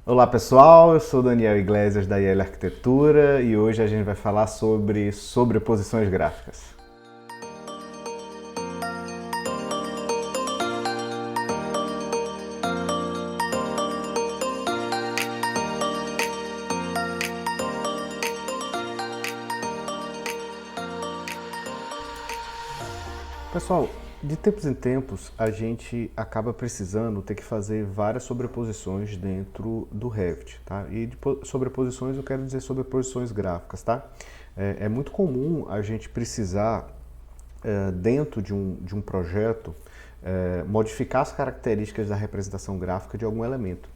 Olá pessoal, eu sou Daniel Iglesias da IL Arquitetura e hoje a gente vai falar sobre sobreposições gráficas. Pessoal, de tempos em tempos a gente acaba precisando ter que fazer várias sobreposições dentro do Revit, tá? E de sobreposições eu quero dizer sobreposições gráficas, tá? É muito comum a gente precisar, dentro de um projeto, modificar as características da representação gráfica de algum elemento.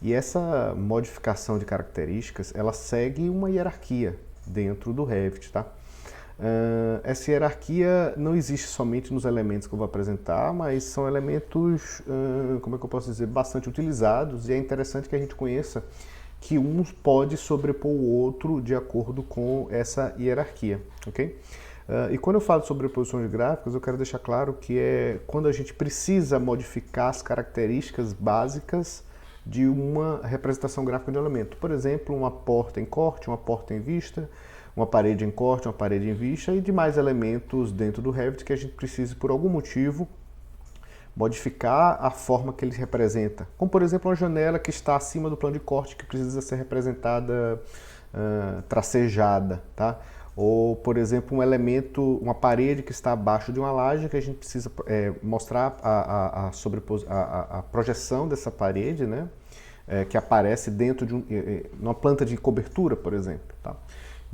E essa modificação de características, ela segue uma hierarquia dentro do Revit, tá? Essa hierarquia não existe somente nos elementos que eu vou apresentar, mas são elementos, como é que eu posso dizer, bastante utilizados, e é interessante que a gente conheça que um pode sobrepor o outro de acordo com essa hierarquia, ok? E quando eu falo de sobreposições gráficas, eu quero deixar claro que é quando a gente precisa modificar as características básicas de uma representação gráfica de um elemento. Por exemplo, uma porta em corte, uma porta em vista, uma parede em corte, uma parede em vista e demais elementos dentro do Revit que a gente precise, por algum motivo, modificar a forma que ele representa. Como, por exemplo, uma janela que está acima do plano de corte que precisa ser representada tracejada, tá? Ou, por exemplo, um elemento, uma parede que está abaixo de uma laje que a gente precisa mostrar a projeção dessa parede, né? Que aparece dentro de uma planta de cobertura, por exemplo, tá?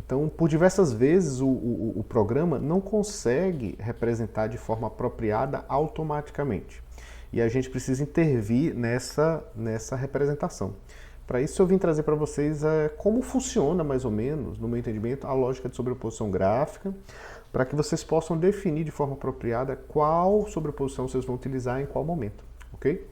Então, por diversas vezes, o programa não consegue representar de forma apropriada automaticamente. E a gente precisa intervir nessa representação. Para isso, eu vim trazer para vocês como funciona, mais ou menos, no meu entendimento, a lógica de sobreposição gráfica, para que vocês possam definir de forma apropriada qual sobreposição vocês vão utilizar em qual momento, ok?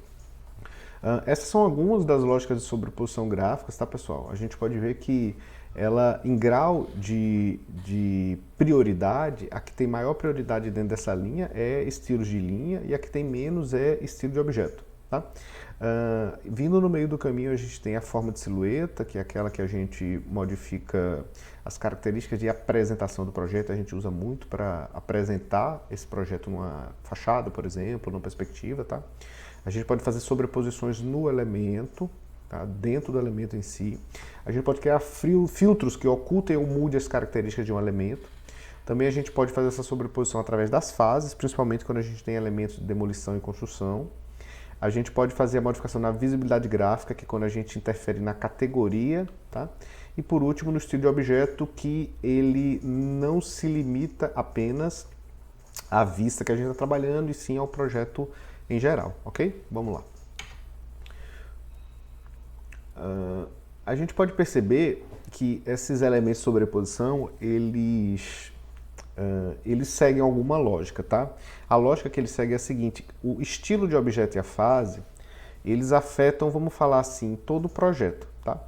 Essas são algumas das lógicas de sobreposição gráficas, tá, pessoal? A gente pode ver que ela, em grau de prioridade, a que tem maior prioridade dentro dessa linha é estilos de linha e a que tem menos é estilo de objeto, tá? Vindo no meio do caminho, a gente tem a forma de silhueta, que é aquela que a gente modifica as características de apresentação do projeto. A gente usa muito para apresentar esse projeto numa fachada, por exemplo, numa perspectiva, tá? A gente pode fazer sobreposições no elemento, tá? Dentro do elemento em si. A gente pode criar filtros que ocultem ou mudem as características de um elemento. Também a gente pode fazer essa sobreposição através das fases, principalmente quando a gente tem elementos de demolição e construção. A gente pode fazer a modificação na visibilidade gráfica, que é quando a gente interfere na categoria, tá? E por último, no estilo de objeto, que ele não se limita apenas à vista que a gente está trabalhando, e sim ao projeto em geral, ok? Vamos lá. A gente pode perceber que esses elementos de sobreposição, eles seguem alguma lógica, tá? A lógica que eles seguem é a seguinte: o estilo de objeto e a fase, eles afetam, vamos falar assim, todo o projeto, tá?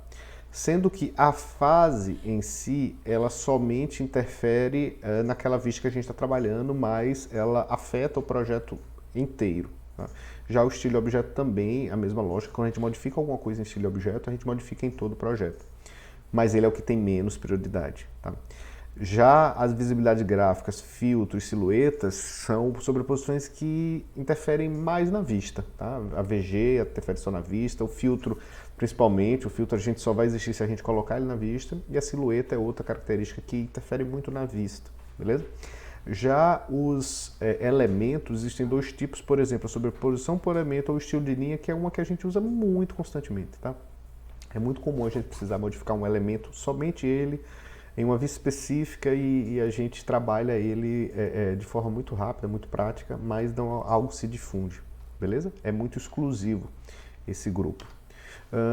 Sendo que a fase em si, ela somente interfere naquela vista que a gente está trabalhando, mas ela afeta o projeto inteiro. Tá? Já o estilo de objeto também, a mesma lógica. Quando a gente modifica alguma coisa em estilo de objeto, a gente modifica em todo o projeto. Mas ele é o que tem menos prioridade. Tá? Já as visibilidades gráficas, filtros, silhuetas, são sobreposições que interferem mais na vista. Tá? A VG interfere só na vista, o filtro principalmente, o filtro a gente só vai existir se a gente colocar ele na vista, e a silhueta é outra característica que interfere muito na vista, beleza? Já os elementos, existem dois tipos, por exemplo, a sobreposição por elemento ou estilo de linha, que é uma que a gente usa muito constantemente, tá? É muito comum a gente precisar modificar um elemento, somente ele, em uma vista específica, e a gente trabalha ele de forma muito rápida, muito prática, mas não algo se difunde, beleza? É muito exclusivo esse grupo.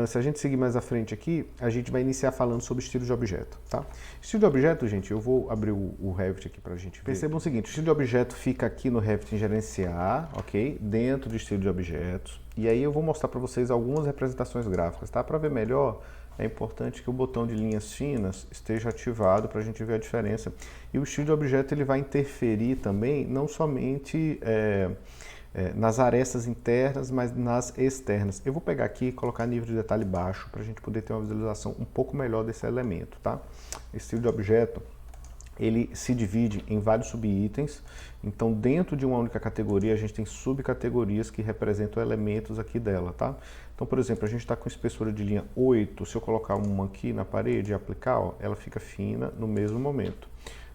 Se a gente seguir mais à frente aqui, a gente vai iniciar falando sobre estilo de objeto, tá? Estilo de objeto, gente, eu vou abrir o Revit aqui pra gente ver. Percebam o seguinte: o estilo de objeto fica aqui no Revit em gerenciar, ok? Dentro do estilo de objetos. E aí eu vou mostrar para vocês algumas representações gráficas, tá? Para ver melhor, é importante que o botão de linhas finas esteja ativado para a gente ver a diferença. E o estilo de objeto ele vai interferir também, não somente nas arestas internas, mas nas externas. Eu vou pegar aqui e colocar nível de detalhe baixo para a gente poder ter uma visualização um pouco melhor desse elemento, tá? Esse estilo de objeto, ele se divide em vários subitens, então dentro de uma única categoria a gente tem subcategorias que representam elementos aqui dela, tá? Então, por exemplo, a gente está com espessura de linha 8, se eu colocar uma aqui na parede e aplicar, ó, ela fica fina no mesmo momento.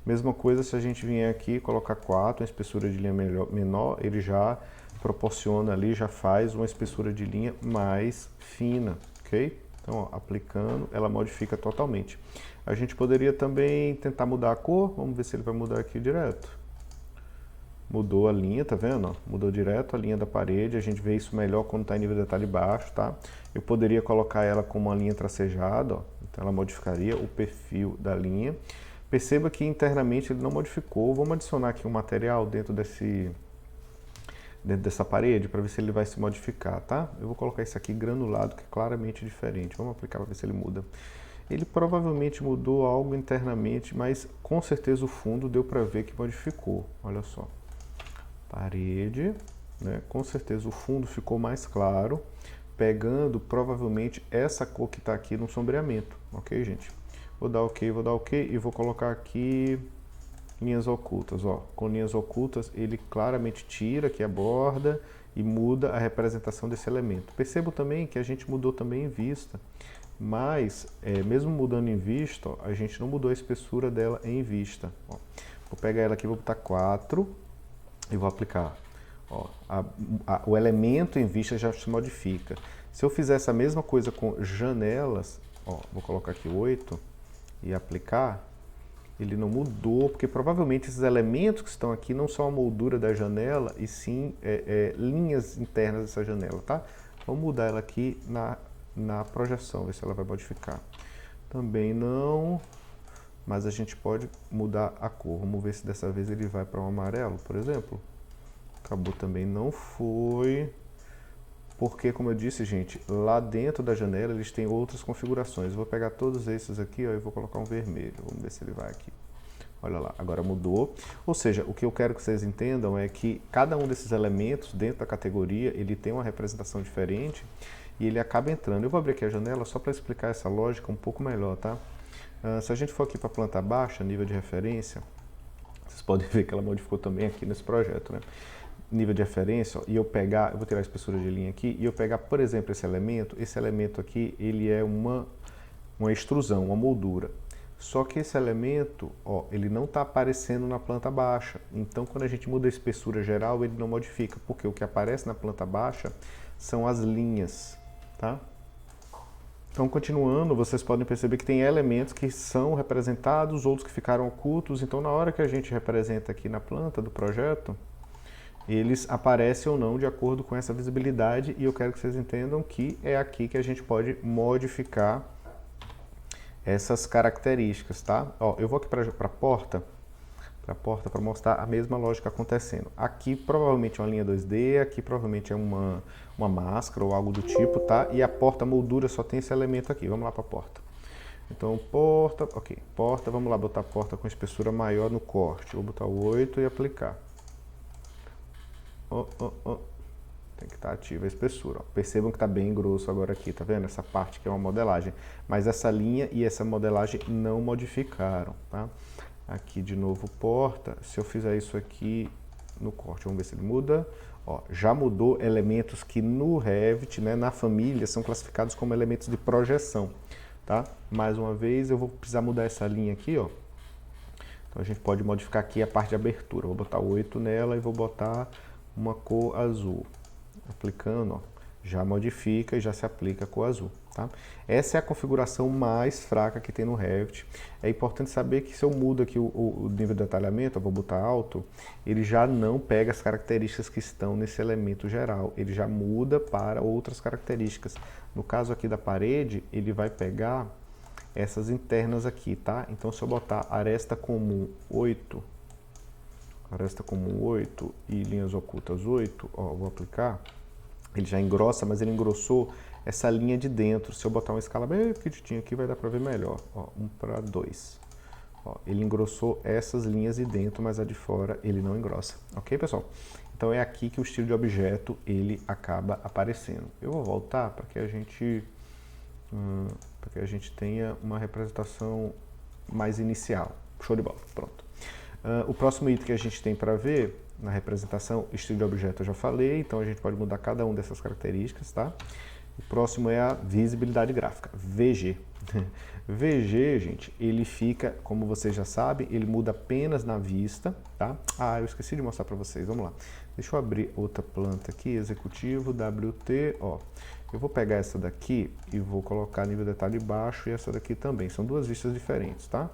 Mesma coisa se a gente vier aqui e colocar 4, uma espessura de linha menor, ele já proporciona ali, já faz uma espessura de linha mais fina, ok? Então, ó, aplicando, ela modifica totalmente. A gente poderia também tentar mudar a cor, vamos ver se ele vai mudar aqui direto. Mudou a linha, tá vendo? Ó, mudou direto a linha da parede, a gente vê isso melhor quando está em nível de detalhe baixo, tá? Eu poderia colocar ela com uma linha tracejada, ó, então ela modificaria o perfil da linha. Perceba que internamente ele não modificou. Vamos adicionar aqui um material dentro dessa parede para ver se ele vai se modificar, tá? Eu vou colocar isso aqui granulado, que é claramente diferente. Vamos aplicar para ver se ele muda. Ele provavelmente mudou algo internamente, mas com certeza o fundo deu para ver que modificou. Olha só. Parede, né? Com certeza o fundo ficou mais claro, pegando provavelmente essa cor que está aqui no sombreamento. Ok, gente? Vou dar OK e vou colocar aqui linhas ocultas. Ó. Com linhas ocultas ele claramente tira aqui a borda e muda a representação desse elemento. Percebo também que a gente mudou também em vista, mas mesmo mudando em vista, ó, a gente não mudou a espessura dela em vista. Ó. Vou pegar ela aqui, vou botar 4 e vou aplicar. Ó, o elemento em vista já se modifica. Se eu fizer essa mesma coisa com janelas, ó, vou colocar aqui 8 e aplicar, ele não mudou, porque provavelmente esses elementos que estão aqui não são a moldura da janela, e sim linhas internas dessa janela, tá? Vamos mudar ela aqui na projeção, ver se ela vai modificar. Também não, mas a gente pode mudar a cor. Vamos ver se dessa vez ele vai para um amarelo, por exemplo. Acabou também, não foi. Porque, como eu disse, gente, lá dentro da janela eles têm outras configurações. Eu vou pegar todos esses aqui, ó, e vou colocar um vermelho. Vamos ver se ele vai aqui. Olha lá, agora mudou. Ou seja, o que eu quero que vocês entendam é que cada um desses elementos dentro da categoria, ele tem uma representação diferente e ele acaba entrando. Eu vou abrir aqui a janela só para explicar essa lógica um pouco melhor, tá? Se a gente for aqui para planta baixa, nível de referência, vocês podem ver que ela modificou também aqui nesse projeto, né? Nível de referência, ó, e eu vou tirar a espessura de linha aqui, e eu pegar, por exemplo, esse elemento aqui, ele é uma extrusão, uma moldura. Só que esse elemento, ó, ele não está aparecendo na planta baixa. Então, quando a gente muda a espessura geral, ele não modifica, porque o que aparece na planta baixa são as linhas, tá? Então, continuando, vocês podem perceber que tem elementos que são representados, outros que ficaram ocultos. Então, na hora que a gente representa aqui na planta do projeto, eles aparecem ou não de acordo com essa visibilidade, e eu quero que vocês entendam que é aqui que a gente pode modificar essas características, tá? Ó, eu vou aqui para a porta para mostrar a mesma lógica acontecendo. Aqui provavelmente é uma linha 2D, aqui provavelmente é uma máscara ou algo do tipo, tá? E a porta moldura só tem esse elemento aqui. Vamos lá para a porta. Então, porta, ok, porta, vamos lá botar a porta com espessura maior no corte. Vou botar o 8 e aplicar. Tem que estar ativa a espessura. Ó. Percebam que está bem grosso agora aqui, tá vendo? Essa parte que é uma modelagem. Mas essa linha e essa modelagem não modificaram, tá? Aqui de novo porta. Se eu fizer isso aqui no corte, vamos ver se ele muda. Ó, já mudou elementos que no Revit, né, na família, são classificados como elementos de projeção, tá? Mais uma vez, eu vou precisar mudar essa linha aqui, ó. Então a gente pode modificar aqui a parte de abertura. Vou botar 8 nela e vou botar uma cor azul. Aplicando, ó, já modifica e já se aplica a cor azul, tá? Essa é a configuração mais fraca que tem no Revit. É importante saber que se eu mudo aqui o nível de detalhamento, eu vou botar alto, ele já não pega as características que estão nesse elemento geral, ele já muda para outras características. No caso aqui da parede, ele vai pegar essas internas aqui, tá? Então se eu botar aresta comum 8, aresta comum 8 e linhas ocultas 8, ó, vou aplicar, ele já engrossa, mas ele engrossou essa linha de dentro. Se eu botar uma escala bem pequenininha aqui, vai dar para ver melhor, ó, 1 para 2. Ó, ele engrossou essas linhas de dentro, mas a de fora ele não engrossa, ok, pessoal? Então é aqui que o estilo de objeto ele acaba aparecendo. Eu vou voltar para que a gente tenha uma representação mais inicial. Show de bola, pronto. O próximo item que a gente tem para ver na representação, estilo de objeto eu já falei, então a gente pode mudar cada uma dessas características, tá? O próximo é a visibilidade gráfica, VG. VG, gente, ele fica, como vocês já sabem, ele muda apenas na vista, tá? Ah, eu esqueci de mostrar para vocês, vamos lá. Deixa eu abrir outra planta aqui, executivo, WT, ó. Eu vou pegar essa daqui e vou colocar nível de detalhe baixo e essa daqui também. São duas vistas diferentes, tá?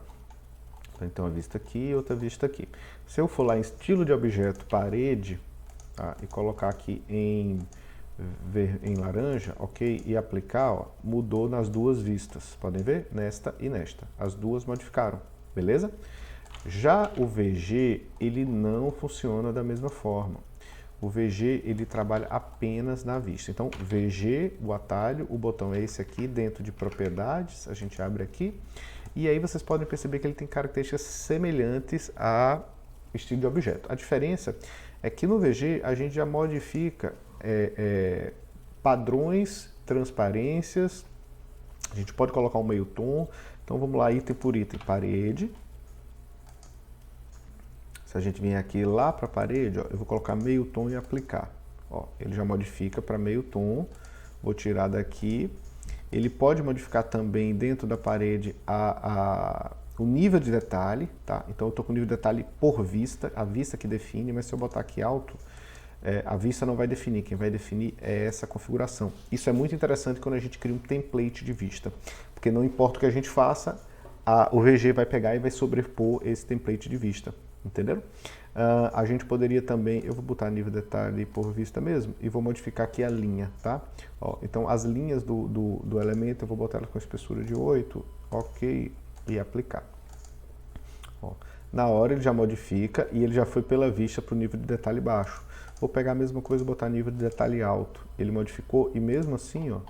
Então, uma vista aqui e outra vista aqui. Se eu for lá em estilo de objeto, parede, tá? E colocar aqui em laranja, ok? E aplicar, ó, mudou nas duas vistas. Podem ver? Nesta e nesta. As duas modificaram, beleza? Já o VG, ele não funciona da mesma forma. O VG, ele trabalha apenas na vista. Então, VG, o atalho, o botão é esse aqui, dentro de propriedades, a gente abre aqui. E aí vocês podem perceber que ele tem características semelhantes a estilo de objeto. A diferença é que no VG a gente já modifica padrões, transparências, a gente pode colocar um meio tom. Então vamos lá, item por item, parede. Se a gente vier aqui lá para a parede, ó, eu vou colocar meio tom e aplicar. Ó, ele já modifica para meio tom. Vou tirar daqui. Ele pode modificar também dentro da parede o nível de detalhe, tá? Então eu estou com o nível de detalhe por vista, a vista que define, mas se eu botar aqui alto, a vista não vai definir, quem vai definir é essa configuração. Isso é muito interessante quando a gente cria um template de vista, porque não importa o que a gente faça, o VG vai pegar e vai sobrepor esse template de vista. Entenderam? A gente poderia também, eu vou botar nível de detalhe por vista mesmo e vou modificar aqui a linha, tá? Ó, então as linhas do elemento eu vou botar elas com espessura de 8, ok, e aplicar. Ó, na hora ele já modifica e ele já foi pela vista para o nível de detalhe baixo. Vou pegar a mesma coisa e botar nível de detalhe alto. Ele modificou e mesmo assim, ó,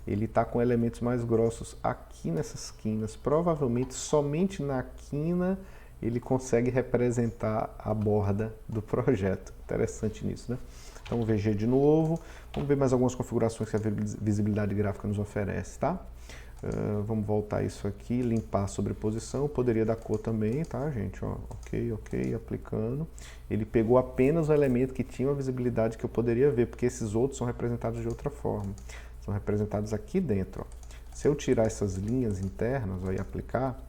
ele está com elementos mais grossos aqui nessas quinas. Provavelmente somente na quina ele consegue representar a borda do projeto. Interessante nisso, né? Então, VG de novo. Vamos ver mais algumas configurações que a visibilidade gráfica nos oferece, tá? Vamos voltar isso aqui, limpar a sobreposição. Poderia dar cor também, tá, gente? Ó, ok, aplicando. Ele pegou apenas o elemento que tinha a visibilidade que eu poderia ver, porque esses outros são representados de outra forma. São representados aqui dentro, ó. Se eu tirar essas linhas internas, ó, e aplicar,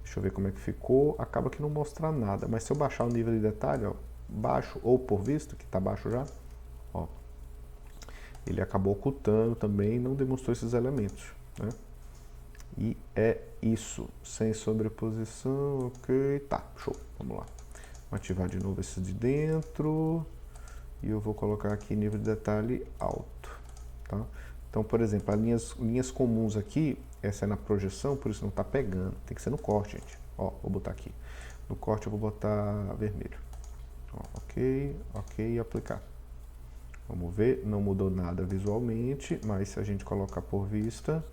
deixa eu ver como é que ficou, acaba que não mostra nada, mas se eu baixar o nível de detalhe, ó, baixo ou por visto, que está baixo já, ó, ele acabou ocultando também, não demonstrou esses elementos, né? E é isso, sem sobreposição, ok, tá, show, vamos lá. Vou ativar de novo esse de dentro, e eu vou colocar aqui nível de detalhe alto, tá? Então, por exemplo, as linhas comuns aqui, essa é na projeção, por isso não está pegando. Tem que ser no corte, gente. Ó, vou botar aqui. No corte eu vou botar vermelho. Ó, ok, e aplicar. Vamos ver, não mudou nada visualmente, mas se a gente colocar por vista,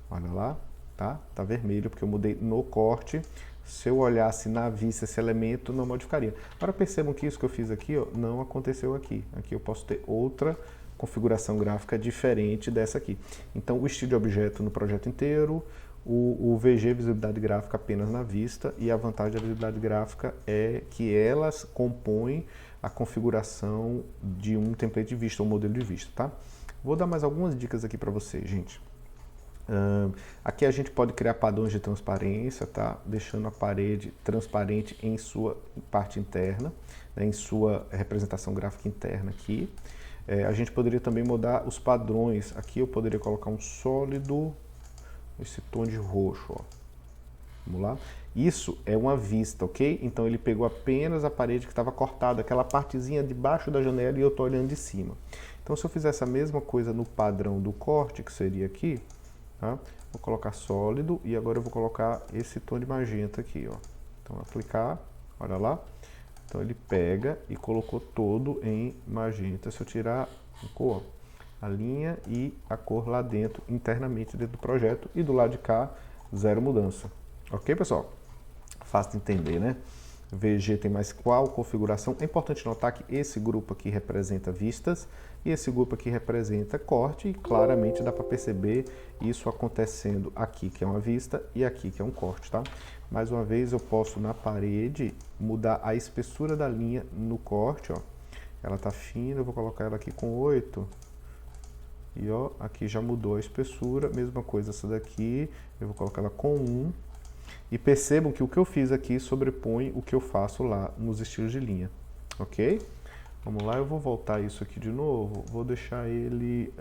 olha lá, tá? Tá vermelho, porque eu mudei no corte. Se eu olhasse na vista esse elemento, não modificaria. Agora percebam que isso que eu fiz aqui, ó, não aconteceu aqui. Aqui eu posso ter outra configuração gráfica diferente dessa aqui. Então, o estilo de objeto no projeto inteiro, o VG, visibilidade gráfica apenas na vista, e a vantagem da visibilidade gráfica é que elas compõem a configuração de um template de vista, um modelo de vista, tá? Vou dar mais algumas dicas aqui para vocês, gente. Aqui a gente pode criar padrões de transparência, tá? Deixando a parede transparente em sua parte interna, né? Em sua representação gráfica interna aqui. A gente poderia também mudar os padrões. Aqui eu poderia colocar um sólido, esse tom de roxo, ó. Vamos lá? Isso é uma vista, ok? Então ele pegou apenas a parede que estava cortada, aquela partezinha debaixo da janela e eu estou olhando de cima. Então se eu fizer essa mesma coisa no padrão do corte, que seria aqui, tá? Vou colocar sólido e agora eu vou colocar esse tom de magenta aqui, ó. Então aplicar, olha lá. Então ele pega e colocou todo em magenta. Se eu tirar a cor, a linha e a cor lá dentro, internamente dentro do projeto, e do lado de cá, zero mudança. Ok, pessoal? Fácil de entender, né? VG tem mais qual configuração? É importante notar que esse grupo aqui representa vistas e esse grupo aqui representa corte, e claramente dá para perceber isso acontecendo aqui, que é uma vista, e aqui, que é um corte, tá? Mais uma vez, eu posso, na parede, mudar a espessura da linha no corte, ó. Ela tá fina, eu vou colocar ela aqui com 8. E ó, aqui já mudou a espessura, mesma coisa essa daqui, eu vou colocar ela com 1. E percebam que o que eu fiz aqui sobrepõe o que eu faço lá nos estilos de linha, ok? Vamos lá, eu vou voltar isso aqui de novo, vou deixar ele...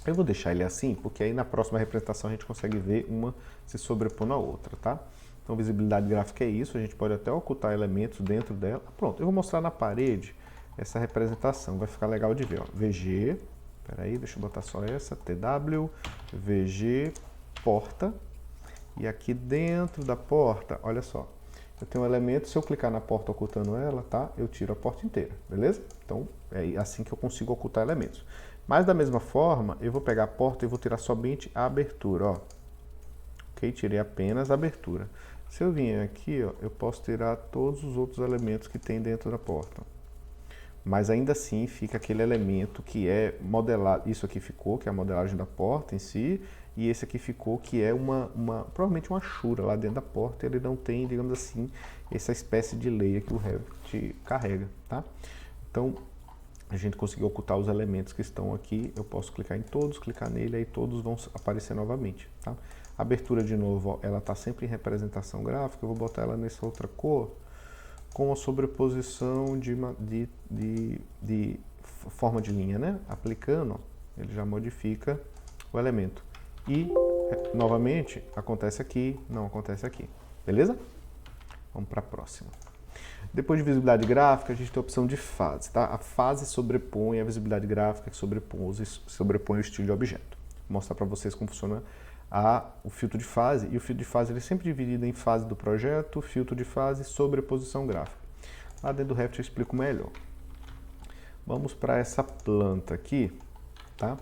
Eu vou deixar ele assim, porque aí na próxima representação a gente consegue ver uma se sobrepor na outra, tá? Então, visibilidade gráfica é isso, a gente pode até ocultar elementos dentro dela. Pronto, eu vou mostrar na parede essa representação, vai ficar legal de ver, ó. VG, peraí, deixa eu botar só essa, TW, VG, porta. E aqui dentro da porta, olha só, eu tenho um elemento, se eu clicar na porta ocultando ela, tá? Eu tiro a porta inteira, beleza? Então, é assim que eu consigo ocultar elementos. Mas da mesma forma, eu vou pegar a porta e vou tirar somente a abertura, ó. Ok? Tirei apenas a abertura. Se eu vier aqui, ó, eu posso tirar todos os outros elementos que tem dentro da porta. Mas ainda assim fica aquele elemento que é modelado, isso aqui ficou, que é a modelagem da porta em si, e esse aqui ficou, que é provavelmente uma chura lá dentro da porta, ele não tem, digamos assim, essa espécie de layer que o Revit carrega, tá? Então, a gente conseguiu ocultar os elementos que estão aqui, eu posso clicar em todos, clicar nele, aí todos vão aparecer novamente, tá? A abertura, de novo, ó, ela está sempre em representação gráfica, eu vou botar ela nessa outra cor, com a sobreposição de forma de linha, né? Aplicando, ó, ele já modifica o elemento. E, novamente, acontece aqui, não acontece aqui. Beleza? Vamos para a próxima. Depois de visibilidade gráfica, a gente tem a opção de fase, tá? A fase sobrepõe a visibilidade gráfica, que sobrepõe o estilo de objeto. Vou mostrar para vocês como funciona o filtro de fase, e o filtro de fase ele é sempre dividido em fase do projeto, filtro de fase e sobreposição gráfica. Lá dentro do Revit eu explico melhor. Vamos para essa planta aqui, tá?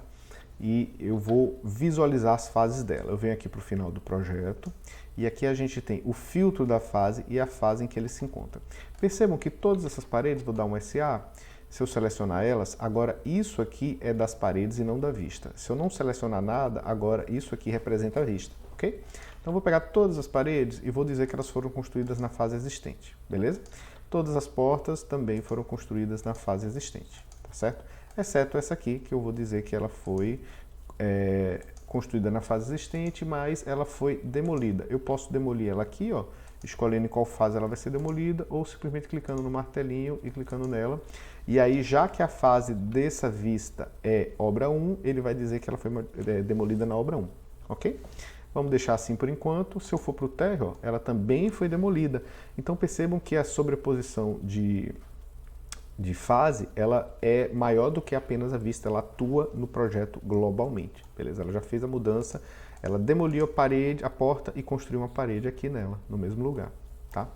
E eu vou visualizar as fases dela. Eu venho aqui para o final do projeto, e aqui a gente tem o filtro da fase e a fase em que ele se encontra. Percebam que todas essas paredes, vou dar um SA, se eu selecionar elas, agora isso aqui é das paredes e não da vista. Se eu não selecionar nada, agora isso aqui representa a vista, ok? Então eu vou pegar todas as paredes e vou dizer que elas foram construídas na fase existente, beleza? Todas as portas também foram construídas na fase existente, tá certo? Exceto essa aqui, que eu vou dizer que ela foi construída na fase existente, mas ela foi demolida. Eu posso demolir ela aqui, ó, escolhendo em qual fase ela vai ser demolida, ou simplesmente clicando no martelinho e clicando nela. E aí, já que a fase dessa vista é obra 1, ele vai dizer que ela foi demolida na obra 1, ok? Vamos deixar assim por enquanto. Se eu for para o térreo, ó, ela também foi demolida. Então percebam que a sobreposição de fase, ela é maior do que apenas a vista, ela atua no projeto globalmente, beleza? Ela já fez a mudança, ela demoliu a parede, a porta e construiu uma parede aqui nela, no mesmo lugar, tá?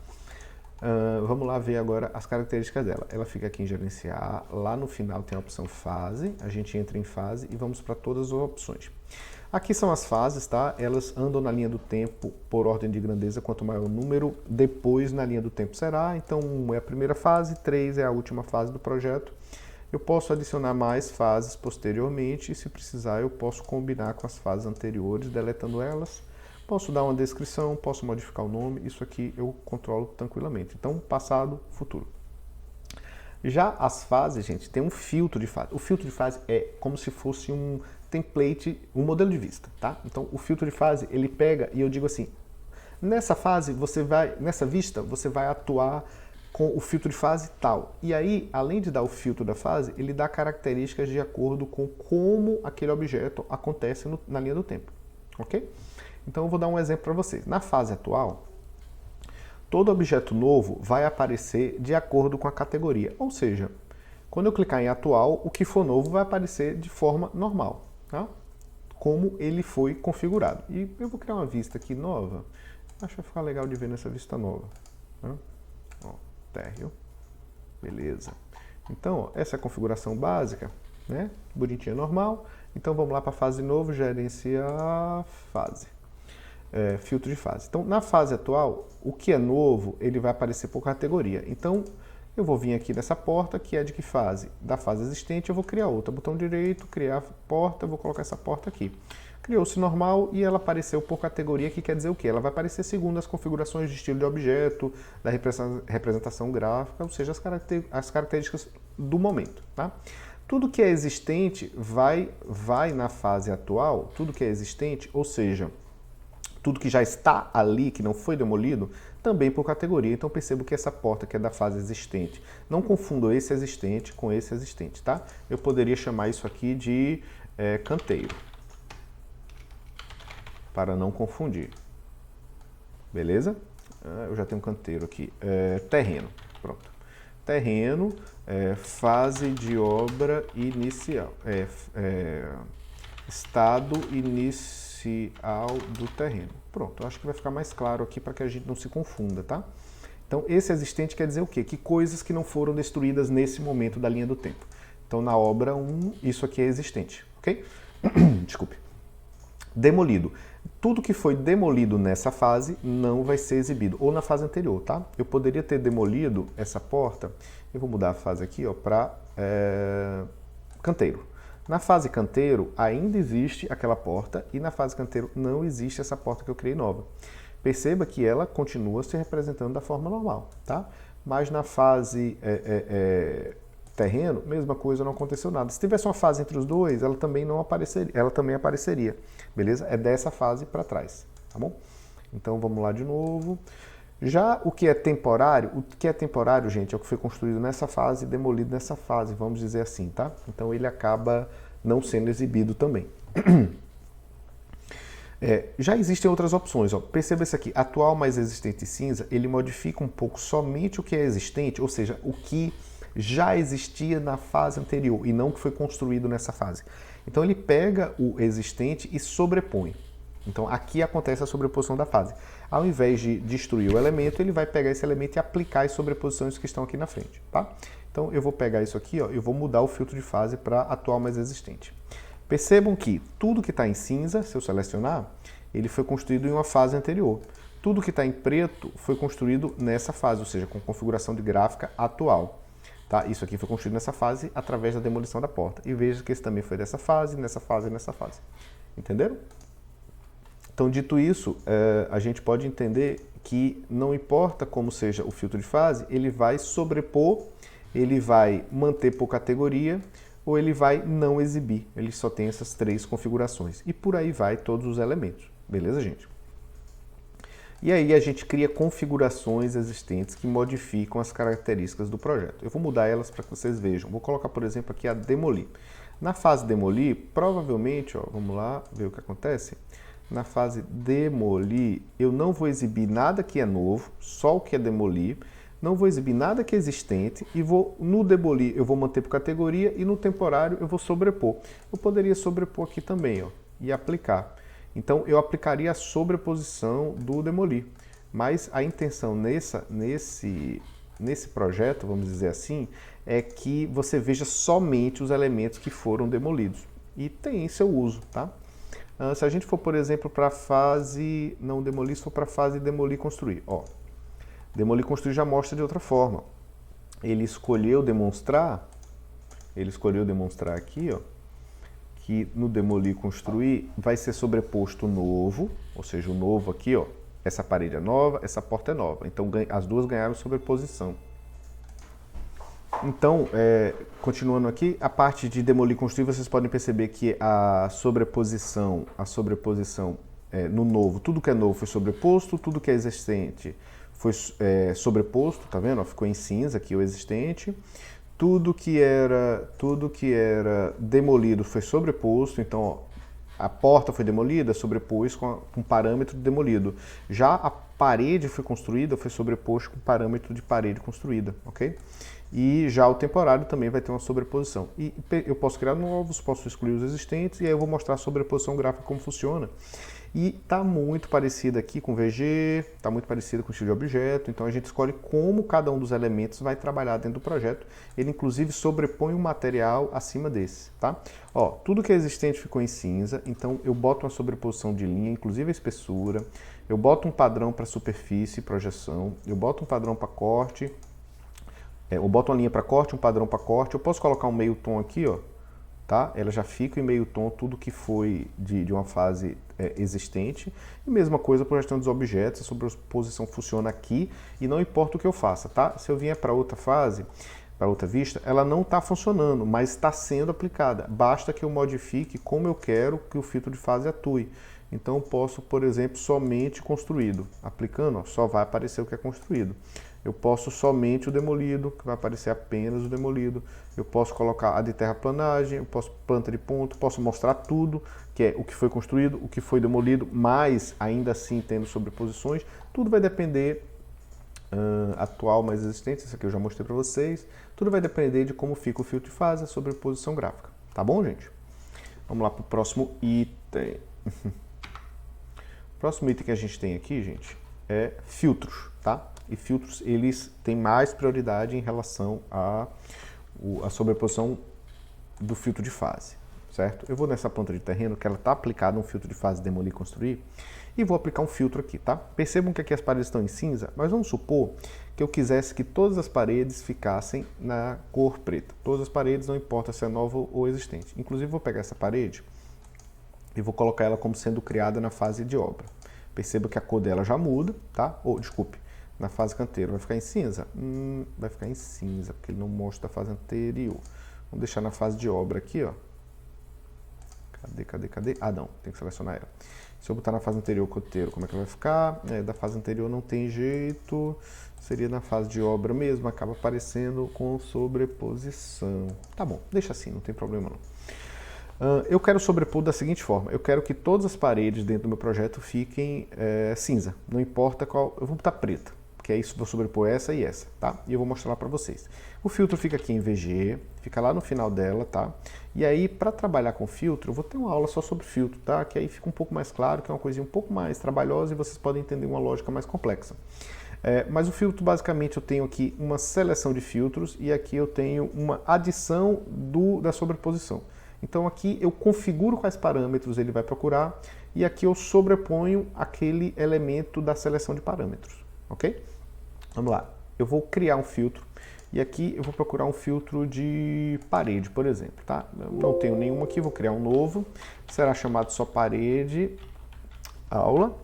Vamos lá ver agora as características dela. Ela fica aqui em gerenciar, lá no final tem a opção fase, a gente entra em fase e vamos para todas as opções. Aqui são as fases, tá? Elas andam na linha do tempo por ordem de grandeza, quanto maior o número, depois na linha do tempo será. Então 1 é a primeira fase, 3 é a última fase do projeto. Eu posso adicionar mais fases posteriormente e, se precisar, eu posso combinar com as fases anteriores, deletando elas. Posso dar uma descrição, posso modificar o nome, isso aqui eu controlo tranquilamente. Então, passado, futuro. Já as fases, gente, tem um filtro de fase. O filtro de fase é como se fosse um template, um modelo de vista, tá? Então, o filtro de fase, ele pega e eu digo assim, nessa fase, nessa vista, você vai atuar com o filtro de fase tal. E aí, além de dar o filtro da fase, ele dá características de acordo com como aquele objeto acontece na linha do tempo, ok? Então, eu vou dar um exemplo para vocês. Na fase atual, todo objeto novo vai aparecer de acordo com a categoria. Ou seja, quando eu clicar em atual, o que for novo vai aparecer de forma normal, tá? Como ele foi configurado. E eu vou criar uma vista aqui nova. Acho que vai ficar legal de ver nessa vista nova. Tá? Ó, térreo. Beleza. Então, ó, essa é a configuração básica, né? Bonitinha, normal. Então, vamos lá para a fase novo, gerenciar fase. filtro de fase. Então, na fase atual, o que é novo, ele vai aparecer por categoria. Então, eu vou vir aqui nessa porta, que é de que fase? Da fase existente, eu vou criar outra. Botão direito, criar porta, eu vou colocar essa porta aqui. Criou-se normal e ela apareceu por categoria, que quer dizer o quê? Ela vai aparecer segundo as configurações de estilo de objeto, da representação gráfica, ou seja, as características do momento, tá? Tudo que é existente vai na fase atual, tudo que é existente, ou seja, tudo que já está ali, que não foi demolido, também por categoria. Então percebo que essa porta que é da fase existente, não confundo esse existente com esse existente, tá? Eu poderia chamar isso aqui de canteiro, para não confundir. Beleza? Eu já tenho um canteiro aqui. Terreno, pronto. Terreno, fase de obra inicial. Estado inicial do terreno. Pronto, eu acho que vai ficar mais claro aqui para que a gente não se confunda, tá? Então, esse existente quer dizer o quê? Que coisas que não foram destruídas nesse momento da linha do tempo. Então, na obra 1, isso aqui é existente, ok? Desculpe. Demolido. Tudo que foi demolido nessa fase não vai ser exibido, ou na fase anterior, tá? Eu poderia ter demolido essa porta, eu vou mudar a fase aqui, ó, para canteiro. Na fase canteiro, ainda existe aquela porta e na fase canteiro não existe essa porta que eu criei nova. Perceba que ela continua se representando da forma normal, tá? Mas na fase terreno, mesma coisa, não aconteceu nada. Se tivesse uma fase entre os dois, ela também não apareceria, ela também apareceria, beleza? É dessa fase para trás, tá bom? Então vamos lá de novo. Já o que é temporário, gente, é o que foi construído nessa fase e demolido nessa fase, vamos dizer assim, tá? Então ele acaba não sendo exibido também. Já existem outras opções, ó. Perceba isso aqui, atual mais existente cinza, ele modifica um pouco somente o que é existente, ou seja, o que já existia na fase anterior e não o que foi construído nessa fase. Então ele pega o existente e sobrepõe. Então aqui acontece a sobreposição da fase. Ao invés de destruir o elemento, ele vai pegar esse elemento e aplicar as sobreposições que estão aqui na frente, tá? Então eu vou pegar isso aqui, ó, eu vou mudar o filtro de fase para atual mais existente. Percebam que tudo que está em cinza, se eu selecionar, ele foi construído em uma fase anterior. Tudo que está em preto foi construído nessa fase, ou seja, com configuração de gráfica atual. Tá? Isso aqui foi construído nessa fase através da demolição da porta. E veja que esse também foi dessa fase, nessa fase e nessa fase. Entenderam? Então, dito isso, a gente pode entender que não importa como seja o filtro de fase, ele vai sobrepor, ele vai manter por categoria ou ele vai não exibir. Ele só tem essas três configurações. E por aí vai todos os elementos. Beleza, gente? E aí a gente cria configurações existentes que modificam as características do projeto. Eu vou mudar elas para que vocês vejam. Vou colocar, por exemplo, aqui a demolir. Na fase demolir, provavelmente, ó, vamos lá ver o que acontece. Na fase demolir, eu não vou exibir nada que é novo, só o que é demolir. Não vou exibir nada que é existente e no demolir eu vou manter por categoria e no temporário eu vou sobrepor. Eu poderia sobrepor aqui também, ó, e aplicar. Então eu aplicaria a sobreposição do demolir. Mas a intenção nesse projeto, vamos dizer assim, é que você veja somente os elementos que foram demolidos. E tem seu uso, tá? Se a gente for, por exemplo, para a fase não demolir, se for para a fase demolir construir, ó. Demolir construir já mostra de outra forma. Ele escolheu demonstrar aqui, ó, que no demolir construir vai ser sobreposto o novo, ou seja, o novo aqui, ó, essa parede é nova, essa porta é nova. Então as duas ganharam sobreposição. Então, continuando aqui, a parte de demolir construir, vocês podem perceber que a sobreposição no novo, tudo que é novo foi sobreposto, tudo que é existente foi sobreposto, tá vendo? Ficou em cinza aqui o existente. Tudo que era demolido foi sobreposto, então ó, a porta foi demolida, sobrepôs com parâmetro demolido. Já a parede foi construída, foi sobreposto com parâmetro de parede construída, ok? E já o temporário também vai ter uma sobreposição. E eu posso criar novos, posso excluir os existentes, e aí eu vou mostrar a sobreposição gráfica como funciona. E está muito parecida aqui com VG, está muito parecida com o estilo de objeto, então a gente escolhe como cada um dos elementos vai trabalhar dentro do projeto. Ele inclusive sobrepõe um material acima desse, tá? Ó, tudo que é existente ficou em cinza, então eu boto uma sobreposição de linha, inclusive a espessura, eu boto um padrão para superfície, projeção, eu boto um padrão para corte, eu boto uma linha para corte, um padrão para corte, eu posso colocar um meio tom aqui, ó, tá? Ela já fica em meio tom tudo que foi de uma fase existente. E mesma coisa projetando os objetos, a sobreposição funciona aqui e não importa o que eu faça, tá? Se eu vier para outra fase, para outra vista, ela não está funcionando, mas está sendo aplicada. Basta que eu modifique como eu quero que o filtro de fase atue. Então eu posso, por exemplo, somente construído. Aplicando, ó, só vai aparecer o que é construído. Eu posso somente o demolido, que vai aparecer apenas o demolido. Eu posso colocar a de terraplanagem, eu posso planta de ponto, posso mostrar tudo, que é o que foi construído, o que foi demolido, mas ainda assim tendo sobreposições. Tudo vai depender, atual mais existente, isso aqui eu já mostrei para vocês. Tudo vai depender de como fica o filtro de fase, a sobreposição gráfica. Tá bom, gente? Vamos lá para o próximo item. O próximo item que a gente tem aqui, gente, é filtros, tá? E filtros, eles têm mais prioridade em relação à sobreposição do filtro de fase, certo? Eu vou nessa planta de terreno, que ela está aplicada um filtro de fase demolir e construir, e vou aplicar um filtro aqui, tá? Percebam que aqui as paredes estão em cinza, mas vamos supor que eu quisesse que todas as paredes ficassem na cor preta. Todas as paredes, não importa se é nova ou existente. Inclusive, vou pegar essa parede e vou colocar ela como sendo criada na fase de obra. Perceba que a cor dela já muda, tá? Ou, desculpe, na fase canteiro vai ficar em cinza? Vai ficar em cinza, porque ele não mostra a fase anterior. Vamos deixar na fase de obra aqui, ó. Cadê? Ah, não, tem que selecionar ela. Se eu botar na fase anterior canteiro, como é que ela vai ficar? Da fase anterior não tem jeito, seria na fase de obra mesmo, acaba aparecendo com sobreposição. Tá bom, deixa assim, não tem problema não. Eu quero sobrepor da seguinte forma, eu quero que todas as paredes dentro do meu projeto fiquem cinza, não importa qual, eu vou botar preta, porque aí vou sobrepor essa e essa, tá? E eu vou mostrar lá para vocês. O filtro fica aqui em VG, fica lá no final dela, tá? E aí, para trabalhar com filtro, eu vou ter uma aula só sobre filtro, tá? Que aí fica um pouco mais claro, que é uma coisinha um pouco mais trabalhosa e vocês podem entender uma lógica mais complexa. Mas o filtro, basicamente, eu tenho aqui uma seleção de filtros e aqui eu tenho uma adição da sobreposição. Então aqui eu configuro quais parâmetros ele vai procurar e aqui eu sobreponho aquele elemento da seleção de parâmetros, ok? Vamos lá, eu vou criar um filtro e aqui eu vou procurar um filtro de parede, por exemplo, tá? Eu não tenho nenhum aqui, vou criar um novo, será chamado só parede aula.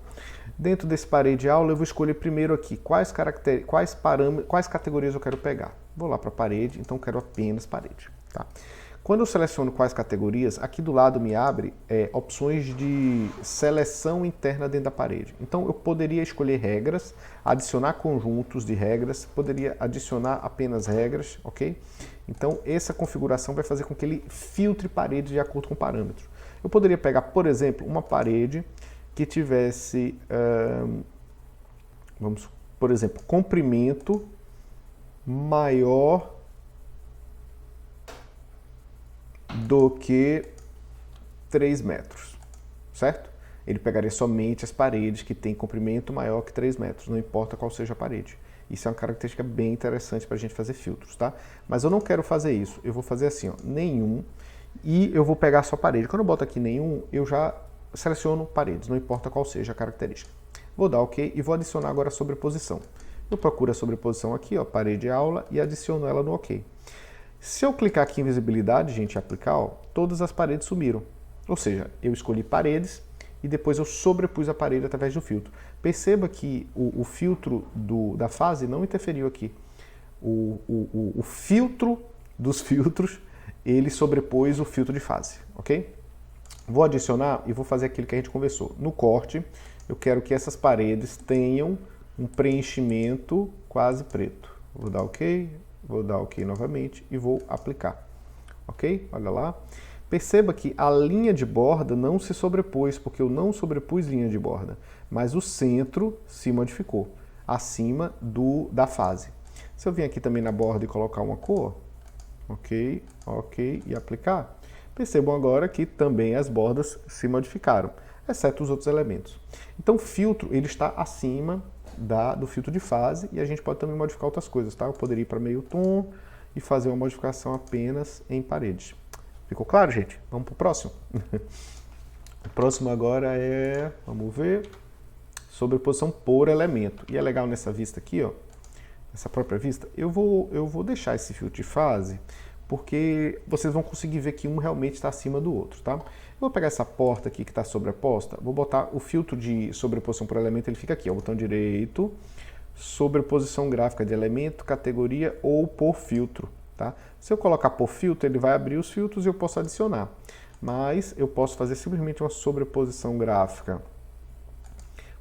Dentro desse parede aula eu vou escolher primeiro aqui quais categorias eu quero pegar. Vou lá para parede, então quero apenas parede, tá? Quando eu seleciono quais categorias, aqui do lado me abre opções de seleção interna dentro da parede. Então eu poderia escolher regras, adicionar conjuntos de regras, poderia adicionar apenas regras, ok? Então essa configuração vai fazer com que ele filtre paredes de acordo com parâmetros. Eu poderia pegar, por exemplo, uma parede que tivesse, por exemplo, comprimento maior do que 3 metros, certo? Ele pegaria somente as paredes que têm comprimento maior que 3 metros, não importa qual seja a parede. Isso é uma característica bem interessante para a gente fazer filtros, tá? Mas eu não quero fazer isso, eu vou fazer assim, ó, nenhum, e eu vou pegar só parede. Quando eu boto aqui nenhum, eu já seleciono paredes, não importa qual seja a característica. Vou dar OK e vou adicionar agora a sobreposição. Eu procuro a sobreposição aqui, ó, parede aula, e adiciono ela no OK. Se eu clicar aqui em visibilidade, gente, e aplicar, ó, todas as paredes sumiram. Ou seja, eu escolhi paredes e depois eu sobrepus a parede através do filtro. Perceba que o filtro da fase não interferiu aqui. O filtro dos filtros, ele sobrepôs o filtro de fase, ok? Vou adicionar e vou fazer aquilo que a gente conversou. No corte, eu quero que essas paredes tenham um preenchimento quase preto. Vou dar OK. Vou dar OK novamente e vou aplicar. Ok? Olha lá. Perceba que a linha de borda não se sobrepôs, porque eu não sobrepus linha de borda, mas o centro se modificou, acima da fase. Se eu vir aqui também na borda e colocar uma cor, OK, OK, e aplicar, percebam agora que também as bordas se modificaram. exceto os outros elementos. Então o filtro ele está acima do filtro de fase e a gente pode também modificar outras coisas, tá? Eu poderia ir para meio tom e fazer uma modificação apenas em paredes. Ficou claro, gente? Vamos para o próximo? O próximo agora é, vamos ver, sobreposição por elemento. E é legal nessa vista aqui, ó, nessa própria vista, eu vou deixar esse filtro de fase porque vocês vão conseguir ver que um realmente está acima do outro, tá? Eu vou pegar essa porta aqui que está sobreposta, vou botar o filtro de sobreposição por elemento, ele fica aqui, ó, botão direito, sobreposição gráfica de elemento, categoria ou por filtro, tá? Se eu colocar por filtro, ele vai abrir os filtros e eu posso adicionar, mas eu posso fazer simplesmente uma sobreposição gráfica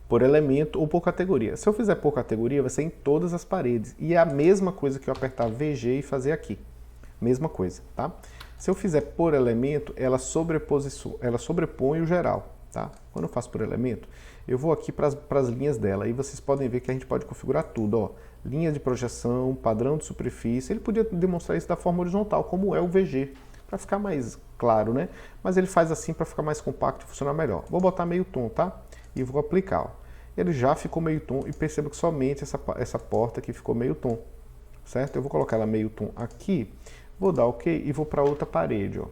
por elemento ou por categoria. Se eu fizer por categoria, vai ser em todas as paredes, e é a mesma coisa que eu apertar VG e fazer aqui. Mesma coisa, tá? Se eu fizer por elemento, ela sobrepõe o geral, tá? Quando eu faço por elemento, eu vou aqui para as linhas dela, e vocês podem ver que a gente pode configurar tudo, ó. Linha de projeção, padrão de superfície, ele podia demonstrar isso da forma horizontal, como é o VG, para ficar mais claro, né? Mas ele faz assim para ficar mais compacto e funcionar melhor. Vou botar meio tom, tá? E vou aplicar, ó. Ele já ficou meio tom, e perceba que somente essa porta aqui ficou meio tom, certo? Eu vou colocar ela meio tom aqui, vou dar OK e vou para outra parede, ó.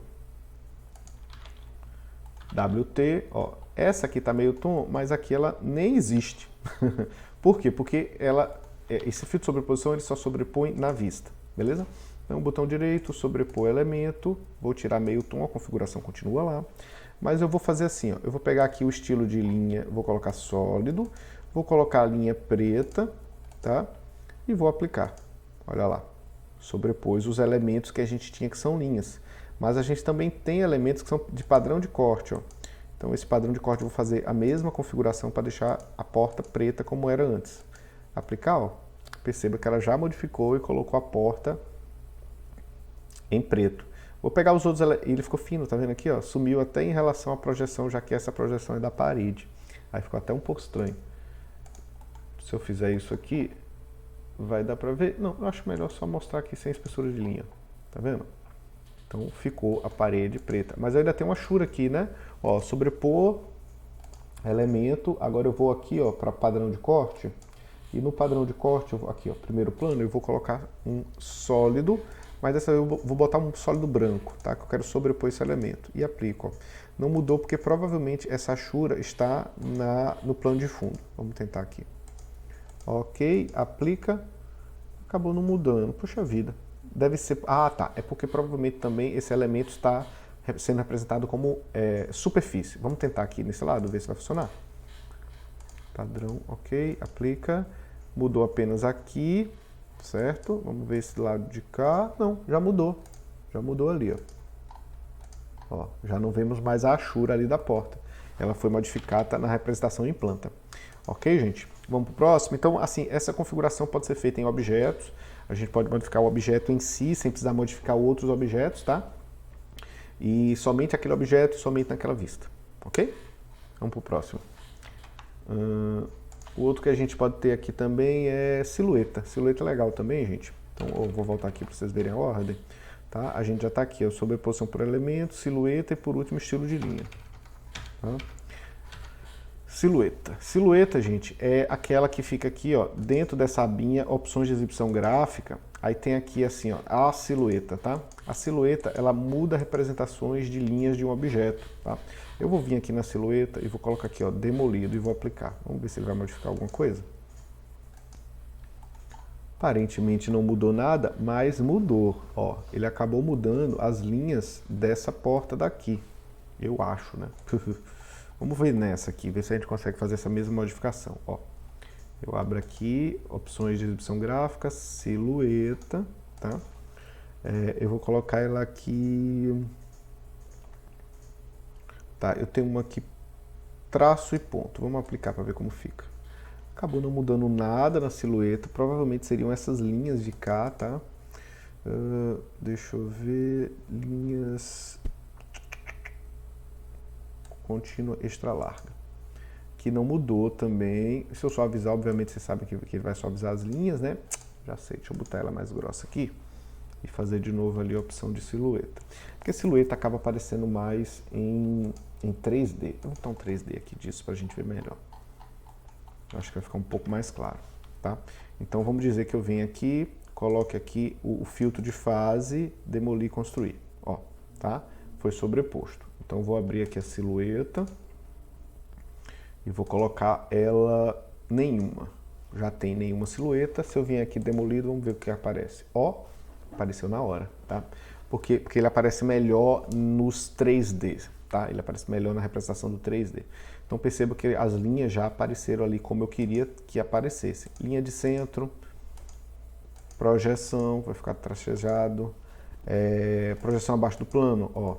WT, ó. Essa aqui tá meio tom, mas aqui ela nem existe. Por quê? Porque esse filtro de sobreposição ele só sobrepõe na vista, beleza? Então, botão direito, sobrepor elemento, vou tirar meio tom, a configuração continua lá. Mas eu vou fazer assim, ó. Eu vou pegar aqui o estilo de linha, vou colocar sólido, vou colocar a linha preta, tá? E vou aplicar. Olha lá. Sobrepôs os elementos que a gente tinha que são linhas. Mas a gente também tem elementos que são de padrão de corte, ó. Então esse padrão de corte eu vou fazer a mesma configuração para deixar a porta preta como era antes. Aplicar, ó. Perceba que ela já modificou e colocou a porta em preto. Vou pegar os outros, ele ficou fino, tá vendo aqui, ó? Sumiu até em relação à projeção, já que essa projeção é da parede. Aí ficou até um pouco estranho. Se eu fizer isso aqui, vai dar pra ver? Não, eu acho melhor só mostrar aqui sem espessura de linha. Tá vendo? Então ficou a parede preta. Mas ainda tem uma chura aqui, né? Ó, sobrepor elemento. Agora eu vou aqui, ó, para padrão de corte. E no padrão de corte, aqui, ó, primeiro plano, eu vou colocar um sólido. Mas dessa vez eu vou botar um sólido branco, tá? Que eu quero sobrepor esse elemento. E aplico, ó. Não mudou porque provavelmente essa achura está no plano de fundo. Vamos tentar aqui. Ok, aplica. Acabou não mudando. Puxa vida. Deve ser... Ah, tá. É porque provavelmente também esse elemento está sendo representado como superfície. Vamos tentar aqui nesse lado, ver se vai funcionar. Padrão, ok. Aplica. Mudou apenas aqui. Certo? Vamos ver esse lado de cá. Não, já mudou. Já mudou ali, ó. Ó, já não vemos mais a achura ali da porta. Ela foi modificada na representação em planta. Ok, gente? Vamos para o próximo? Então, assim, essa configuração pode ser feita em objetos. A gente pode modificar o objeto em si, sem precisar modificar outros objetos, tá? E somente aquele objeto, somente naquela vista. Ok? Vamos para o próximo. O outro que a gente pode ter aqui também é silhueta. Silhueta é legal também, gente. Então, eu vou voltar aqui para vocês verem a ordem. Tá? A gente já está aqui, ó, sobreposição por elemento, silhueta e, por último, estilo de linha. Tá? Silhueta. Silhueta, gente, é aquela que fica aqui, ó, dentro dessa abinha, opções de exibição gráfica. Aí tem aqui, assim, ó, a silhueta, tá? A silhueta, ela muda representações de linhas de um objeto, tá? Eu vou vir aqui na silhueta e vou colocar aqui, ó, demolido e vou aplicar. Vamos ver se ele vai modificar alguma coisa. Aparentemente não mudou nada, mas mudou, ó. Ele acabou mudando as linhas dessa porta daqui, eu acho, né? Vamos ver nessa aqui, ver se a gente consegue fazer essa mesma modificação, ó. Eu abro aqui, opções de exibição gráfica, silhueta, tá? Eu vou colocar ela aqui... Tá, eu tenho uma aqui, traço e ponto. Vamos aplicar para ver como fica. Acabou não mudando nada na silhueta, provavelmente seriam essas linhas de cá, tá? Deixa eu ver, linhas... contínua extra larga. Que não mudou também. Se eu suavizar, obviamente vocês sabem que ele vai suavizar as linhas, né? Já sei, deixa eu botar ela mais grossa aqui. E fazer de novo ali a opção de silhueta. Porque a silhueta acaba aparecendo mais em em 3D. Vou botar um 3D aqui disso para a gente ver melhor. Eu acho que vai ficar um pouco mais claro, tá? Então vamos dizer que eu venho aqui, coloque aqui o filtro de fase, demolir e construir, ó, tá? Foi sobreposto. Então eu vou abrir aqui a silhueta e vou colocar ela nenhuma. Já tem nenhuma silhueta. Se eu vier aqui demolido, vamos ver o que aparece. Ó, apareceu na hora, tá? Porque ele aparece melhor nos 3D, tá? Ele aparece melhor na representação do 3D. Então perceba que as linhas já apareceram ali como eu queria que aparecesse. Linha de centro, projeção, vai ficar tracejado, projeção abaixo do plano, ó,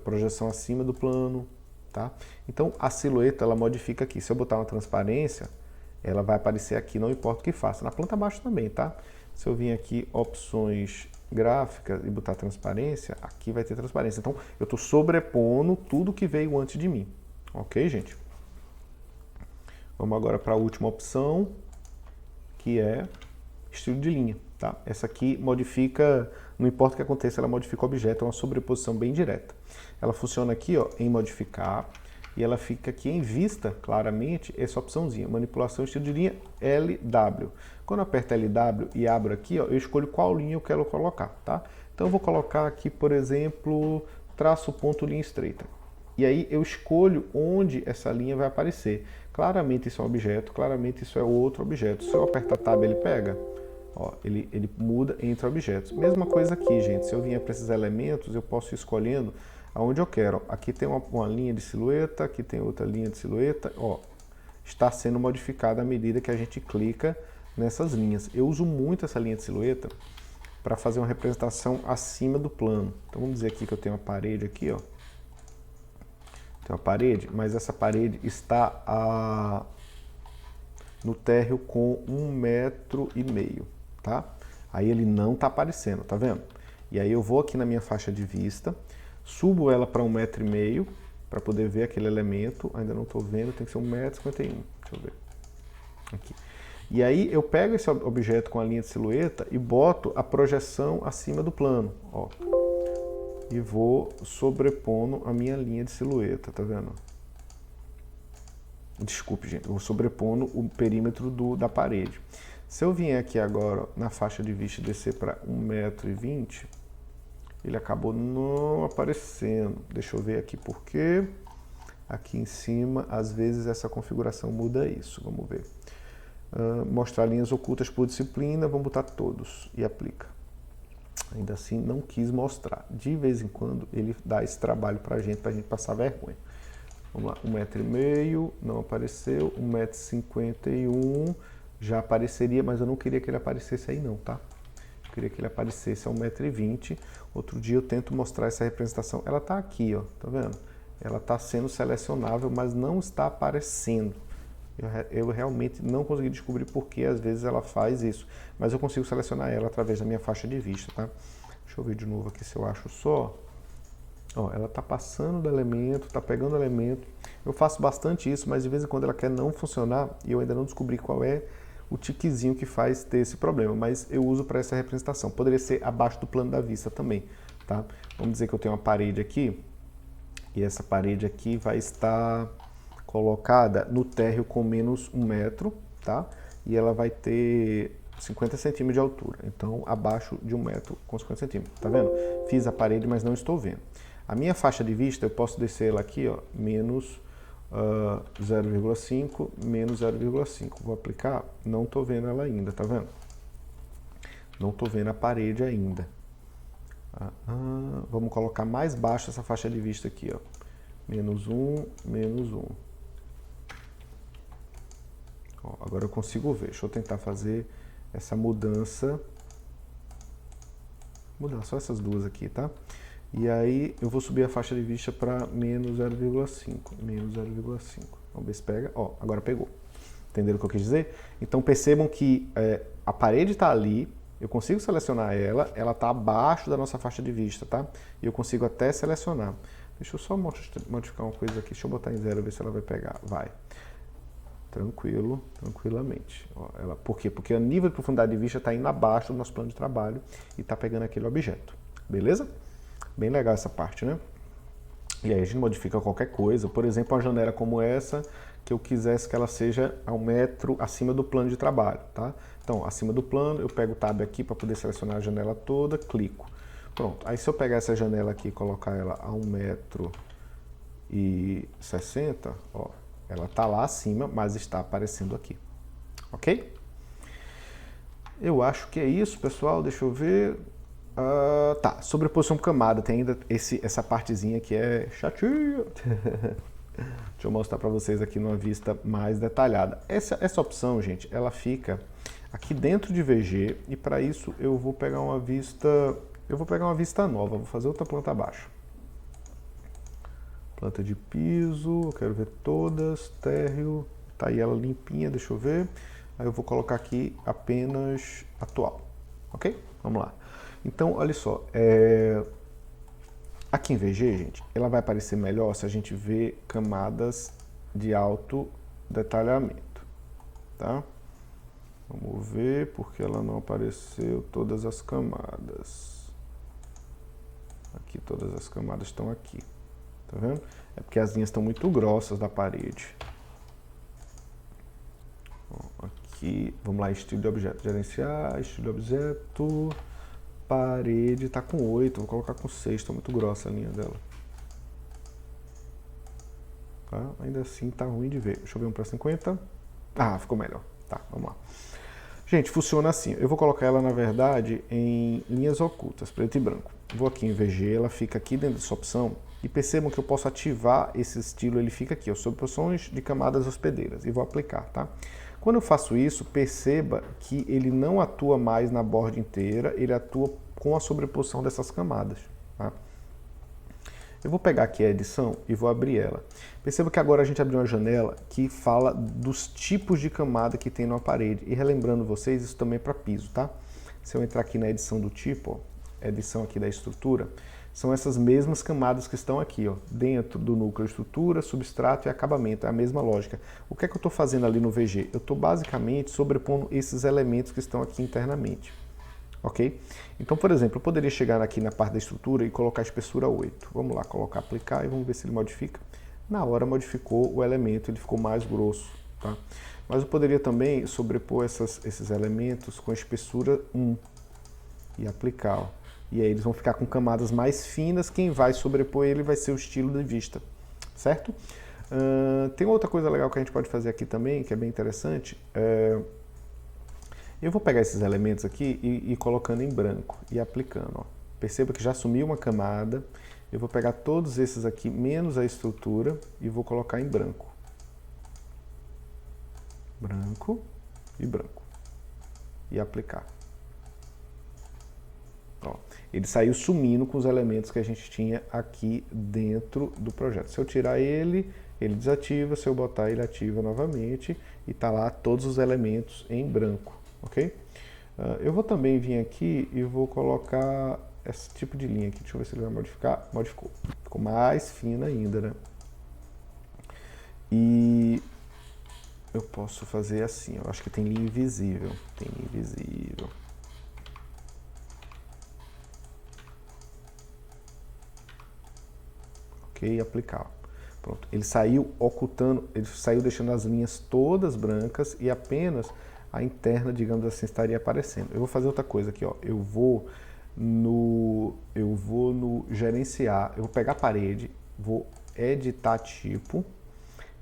projeção acima do plano, tá? Então a silhueta ela modifica aqui. Se eu botar uma transparência, ela vai aparecer aqui, não importa o que faça. Na planta abaixo também, tá? Se eu vir aqui opções gráficas e botar transparência, aqui vai ter transparência. Então eu estou sobrepondo tudo que veio antes de mim. Ok, gente? Vamos agora para a última opção, que é estilo de linha, tá? Essa aqui modifica, não importa o que aconteça, ela modifica o objeto, é uma sobreposição bem direta. Ela funciona aqui, ó, em modificar, e ela fica aqui em vista, claramente, essa opçãozinha, manipulação estilo de linha LW. Quando eu aperto LW e abro aqui, ó, eu escolho qual linha eu quero colocar, tá? Então eu vou colocar aqui, por exemplo, traço ponto linha estreita. E aí eu escolho onde essa linha vai aparecer. Claramente isso é um objeto, claramente isso é outro objeto. Se eu apertar Tab, ele pega. Ó, ele muda entre objetos. Mesma coisa aqui, gente. Se eu vier para esses elementos, eu posso ir escolhendo aonde eu quero. Aqui tem uma linha de silhueta, aqui tem outra linha de silhueta. Ó, está sendo modificada à medida que a gente clica nessas linhas. Eu uso muito essa linha de silhueta para fazer uma representação acima do plano. Então vamos dizer aqui que eu tenho uma parede aqui, ó. Tem uma parede, mas essa parede está no térreo com 1,5 metro, tá? Aí ele não está aparecendo, tá vendo? E aí eu vou aqui na minha faixa de vista, subo ela para 1,5 metro para poder ver aquele elemento. Ainda não estou vendo, tem que ser 1,51 metro. Deixa eu ver. Aqui. E aí eu pego esse objeto com a linha de silhueta e boto a projeção acima do plano, ó. E vou sobrepondo a minha linha de silhueta, tá vendo? Desculpe, gente, eu vou sobrepondo o perímetro da parede. Se eu vier aqui agora na faixa de vista e descer para 1,20 metro, ele acabou não aparecendo. Deixa eu ver aqui por quê. Aqui em cima, às vezes essa configuração muda isso. Vamos ver. Mostrar linhas ocultas por disciplina, vamos botar todos e aplica. Ainda assim, não quis mostrar. De vez em quando, ele dá esse trabalho pra gente passar vergonha. Vamos lá, 1,5 metro, não apareceu. 1,51 metro, já apareceria, mas eu não queria que ele aparecesse aí não, tá? Eu queria que ele aparecesse a 1,20 metro. Outro dia eu tento mostrar essa representação. Ela tá aqui, ó, tá vendo? Ela tá sendo selecionável, mas não está aparecendo. Eu realmente não consegui descobrir por que às vezes ela faz isso, mas eu consigo selecionar ela através da minha faixa de vista, tá? Deixa eu ver de novo aqui se eu acho só. Ó, ela tá passando do elemento, tá pegando o elemento. Eu faço bastante isso, mas de vez em quando ela quer não funcionar e eu ainda não descobri qual é o tiquezinho que faz ter esse problema, mas eu uso para essa representação. Poderia ser abaixo do plano da vista também, tá? Vamos dizer que eu tenho uma parede aqui e essa parede aqui vai estar colocada no térreo com menos 1 metro, tá? E ela vai ter 50 centímetros de altura, então abaixo de 1 metro com 50 centímetros, tá vendo? Fiz a parede, mas não estou vendo. A minha faixa de vista, eu posso descer ela aqui, ó, menos 0,5, menos 0,5. Vou aplicar, não estou vendo ela ainda, tá vendo? Não estou vendo a parede ainda. Vamos colocar mais baixo essa faixa de vista aqui, ó. Menos 1, menos 1. Ó, agora eu consigo ver. Deixa eu tentar fazer essa mudança. Mudar só essas duas aqui, tá? E aí eu vou subir a faixa de vista para menos 0,5. Menos 0,5. Vamos ver se pega. Ó, agora pegou. Entenderam o que eu quis dizer? Então percebam que a parede está ali. Eu consigo selecionar ela. Ela está abaixo da nossa faixa de vista, tá? E eu consigo até selecionar. Deixa eu só modificar uma coisa aqui. Deixa eu botar em 0 ver se ela vai pegar. Vai. Tranquilo, tranquilamente. Ó, por quê? Porque o nível de profundidade de vista está indo abaixo do nosso plano de trabalho e está pegando aquele objeto. Beleza? Bem legal essa parte, né? E aí a gente modifica qualquer coisa, por exemplo, uma janela como essa, que eu quisesse que ela seja a 1 metro acima do plano de trabalho, tá? Então, acima do plano, eu pego o tab aqui para poder selecionar a janela toda, clico. Pronto, aí se eu pegar essa janela aqui e colocar ela a 1,60 m, ó, ela tá lá acima, mas está aparecendo aqui, ok? Eu acho que é isso, pessoal, deixa eu ver. Tá, sobreposição por camada, tem ainda essa partezinha que é chatinha. Deixa eu mostrar para vocês aqui numa vista mais detalhada. Essa opção, gente, ela fica aqui dentro de VG e para isso eu vou pegar uma vista nova, vou fazer outra planta abaixo. Planta de piso, eu quero ver todas, térreo, tá aí ela limpinha, deixa eu ver. Aí eu vou colocar aqui apenas atual, ok? Vamos lá. Então, olha só, aqui em VG, gente, ela vai aparecer melhor se a gente ver camadas de alto detalhamento, tá? Vamos ver porque ela não apareceu todas as camadas. Aqui, todas as camadas estão aqui, tá vendo? É porque as linhas estão muito grossas da parede. Aqui, vamos lá, estilo de objeto, gerenciar, estilo de objeto... Parede tá com 8, vou colocar com 6, tá muito grossa a linha dela. Tá? Ainda assim tá ruim de ver. Deixa eu ver um para 50. Ah, ficou melhor. Tá, vamos lá. Gente, funciona assim. Eu vou colocar ela, na verdade, em linhas ocultas, preto e branco. Vou aqui em VG, ela fica aqui dentro dessa opção. E percebam que eu posso ativar esse estilo, ele fica aqui, ó, sobreposições de camadas hospedeiras. E vou aplicar, tá? Quando eu faço isso, perceba que ele não atua mais na borda inteira, ele atua com a sobreposição dessas camadas. Tá? Eu vou pegar aqui a edição e vou abrir ela. Perceba que agora a gente abriu uma janela que fala dos tipos de camada que tem numa parede. E relembrando vocês, isso também é para piso, tá? Se eu entrar aqui na edição do tipo, ó, edição aqui da estrutura, são essas mesmas camadas que estão aqui, ó, dentro do núcleo estrutura, substrato e acabamento, é a mesma lógica. O que é que eu estou fazendo ali no VG? Eu estou basicamente sobrepondo esses elementos que estão aqui internamente, ok? Então, por exemplo, eu poderia chegar aqui na parte da estrutura e colocar a espessura 8. Vamos lá, colocar, aplicar e vamos ver se ele modifica. Na hora modificou o elemento, ele ficou mais grosso, tá? Mas eu poderia também sobrepor esses elementos com a espessura 1 e aplicar, ó. E aí eles vão ficar com camadas mais finas, quem vai sobrepor ele vai ser o estilo de vista, certo? Tem outra coisa legal que a gente pode fazer aqui também, que é bem interessante. Eu vou pegar esses elementos aqui e ir colocando em branco e aplicando. Ó. Perceba que já sumiu uma camada. Eu vou pegar todos esses aqui, menos a estrutura, e vou colocar em branco. Branco e branco. E aplicar. Ó, ele saiu sumindo com os elementos que a gente tinha aqui dentro do projeto. Se eu tirar ele, ele desativa. Se eu botar, ele ativa novamente. E tá lá todos os elementos em branco, ok? Eu vou também vir aqui e vou colocar esse tipo de linha aqui. Deixa eu ver se ele vai modificar. Modificou. Ficou mais fina ainda, né? E eu posso fazer assim. Eu acho que tem linha invisível. Tem linha invisível. Ok, aplicar. Pronto. Ele saiu ocultando, ele saiu deixando as linhas todas brancas e apenas a interna, digamos assim, estaria aparecendo. Eu vou fazer outra coisa aqui, ó. Eu vou no gerenciar, eu vou pegar a parede, vou editar tipo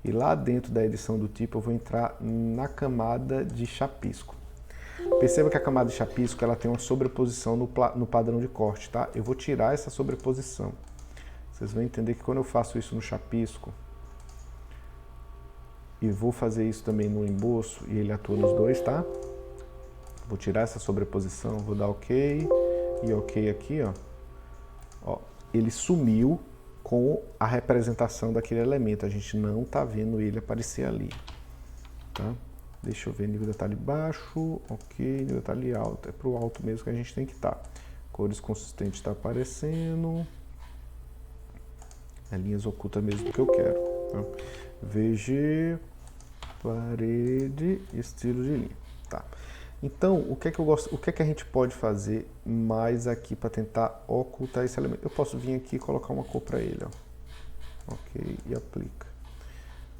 e lá dentro da edição do tipo eu vou entrar na camada de chapisco. Perceba que a camada de chapisco ela tem uma sobreposição no padrão de corte, tá? Eu vou tirar essa sobreposição. Vocês vão entender que quando eu faço isso no chapisco e vou fazer isso também no emboço e ele atua nos dois, tá? Vou tirar essa sobreposição, vou dar OK e OK aqui, ó. Ó, ele sumiu com a representação daquele elemento. A gente não tá vendo ele aparecer ali, tá? Deixa eu ver nível de detalhe baixo, OK, nível de detalhe alto. É pro alto mesmo que a gente tem que estar. Cores consistentes está aparecendo. Linhas ocultas mesmo que eu quero. Tá? VG, parede, estilo de linha. Tá. Então, o que é que eu gosto? O que é que a gente pode fazer mais aqui para tentar ocultar esse elemento? Eu posso vir aqui e colocar uma cor para ele. Ó. Ok, e aplica.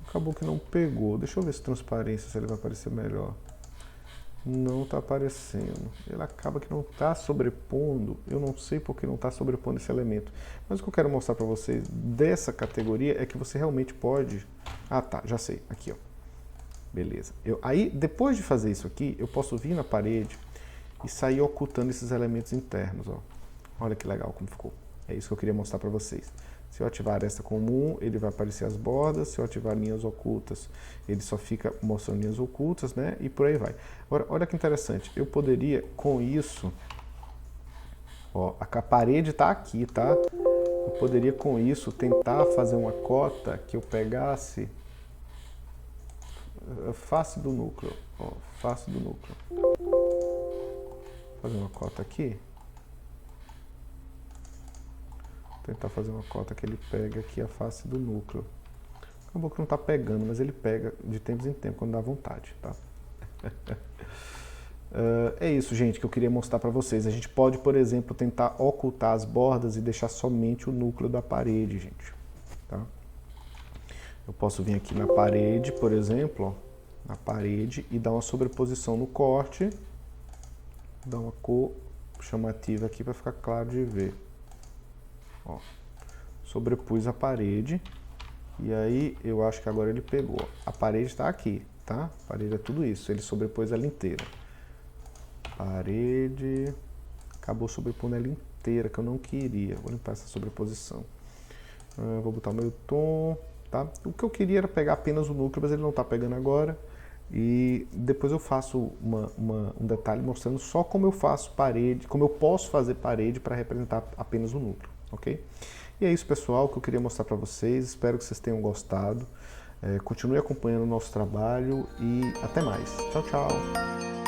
Acabou que não pegou. Deixa eu ver se transparência, se ele vai aparecer melhor. Não está aparecendo. Ele acaba que não está sobrepondo. Eu não sei porque não está sobrepondo esse elemento. Mas o que eu quero mostrar para vocês dessa categoria é que você realmente pode... Ah, tá, já sei. Aqui, ó. Beleza. Aí, depois de fazer isso aqui, eu posso vir na parede e sair ocultando esses elementos internos, ó. Olha que legal como ficou. É isso que eu queria mostrar para vocês. Se eu ativar aresta comum, ele vai aparecer as bordas. Se eu ativar linhas ocultas, ele só fica mostrando linhas ocultas, né? E por aí vai. Agora, olha que interessante. Eu poderia, com isso... Ó, a parede está aqui, tá? Eu poderia, com isso, tentar fazer uma cota que eu pegasse... face do núcleo. Ó, face do núcleo. Vou fazer uma cota aqui. Tentar fazer uma cota que ele pega aqui a face do núcleo. Acabou que não está pegando, mas ele pega de tempos em tempos, quando dá vontade, tá? É isso, gente, que eu queria mostrar para vocês. A gente pode, por exemplo, tentar ocultar as bordas e deixar somente o núcleo da parede, gente. Tá? Eu posso vir aqui na parede, por exemplo, ó, na parede, e dar uma sobreposição no corte. Dar uma cor chamativa aqui para ficar claro de ver. Ó, sobrepus a parede e aí eu acho que agora ele pegou. A parede está aqui, tá? A parede é tudo isso, ele sobrepôs ela inteira. Parede, acabou sobrepondo ela inteira, que eu não queria. Vou limpar essa sobreposição. Vou botar o meu tom, tá? O que eu queria era pegar apenas o núcleo, mas ele não está pegando agora. E depois eu faço um detalhe mostrando só como eu faço parede, como eu posso fazer parede para representar apenas o núcleo. Ok? E é isso, pessoal, que eu queria mostrar para vocês. Espero que vocês tenham gostado. Continue acompanhando o nosso trabalho e até mais. Tchau, tchau!